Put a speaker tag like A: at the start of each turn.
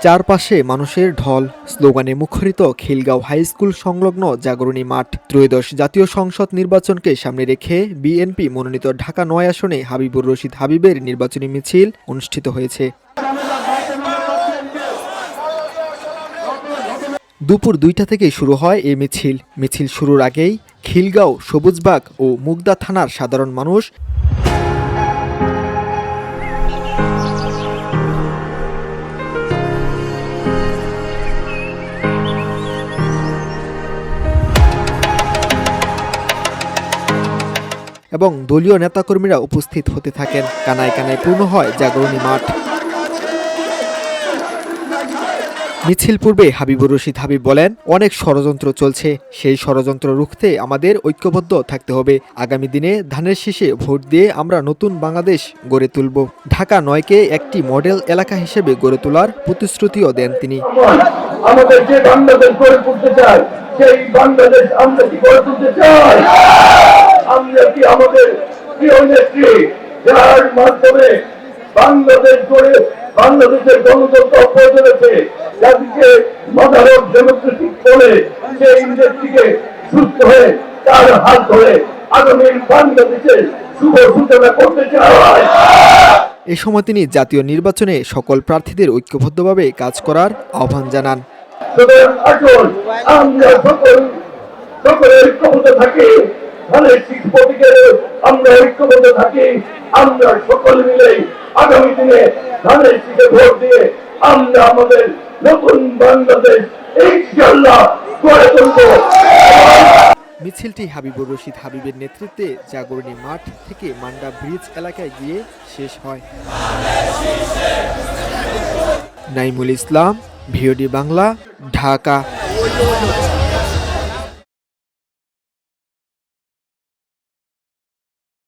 A: চারপাশে মানুষের ঢল, স্লোগানে মুখরিত খিলগাঁও হাই স্কুল সংলগ্ন জাগরণী মাঠ। ত্রয়োদশ জাতীয় সংসদ নির্বাচনকে সামনে রেখে বিএনপি মনোনীত ঢাকা ৯ আসনে হাবিবুর রশিদ হাবিবের নির্বাচনী মিছিল অনুষ্ঠিত হয়েছে। দুপুর ২টা থেকে শুরু হয় এই মিছিল শুরুর আগেই খিলগাঁও, সবুজবাগ ও মুগদা থানার সাধারণ মানুষ এবং দলীয় নেতাকর্মীরা উপস্থিত হতে থাকেন। কানায় কানায় পূর্ণ হয় জাগরণী মাঠ। মিছিল পূর্বে হাবিবুর রশিদ হাবিব বলেন, অনেক ষড়যন্ত্র চলছে, সেই ষড়যন্ত্র রুখতে আমাদের ঐক্যবদ্ধ থাকতে হবে। আগামী দিনে ধানের শীষে ভোট দিয়ে আমরা নতুন বাংলাদেশ গড়ে তুলব। ঢাকা ৯কে একটি মডেল এলাকা হিসেবে গড়ে তোলার প্রতিশ্রুতিও দেন তিনি।
B: আমাদের যে বাংলাদেশ গড়ে তুলতে চাই, সেই বাংলাদেশ আমরা কি গড়ে তুলতে চাই? আমরা কি আমাদের প্রিয় নেত্রী, যার মাধ্যমে বাংলাদেশ গড়ে বাংলাদেশের গণতন্ত্র অব্যাহত রয়েছে, যাদেরকে মডারন ডেমোক্রেটিক বলে, সেই নেত্রীকে সুস্থ হয়ে তার হাত ধরে আগামীর বাংলাদেশের শুভ সূচনা করতে চাই।
A: এ সময় তিনি জাতীয় নির্বাচনে সকল প্রার্থীদের ঐক্যবদ্ধভাবে কাজ করার আহ্বান জানান।
B: আমরা সকলে ঐক্যবদ্ধ থাকি, ধানের শীষ প্রতীকে আমরা ঐক্যবদ্ধ থাকি। আমরা সকল মিলে আগামী দিনে ধানের শীষে ভোট দিয়ে আমরা আমাদের নতুন বাংলাদেশ ইনশাআল্লাহ গড়ে তুলব।
A: মিছিলটি হাবিবুর রশিদ হাবিবের নেতৃত্বে জাগরণী মাঠ থেকে মান্ডা ব্রিজ এলাকায় গিয়ে শেষ হয়। নাইমুল ইসলাম, ভিওডি বাংলা, ঢাকা।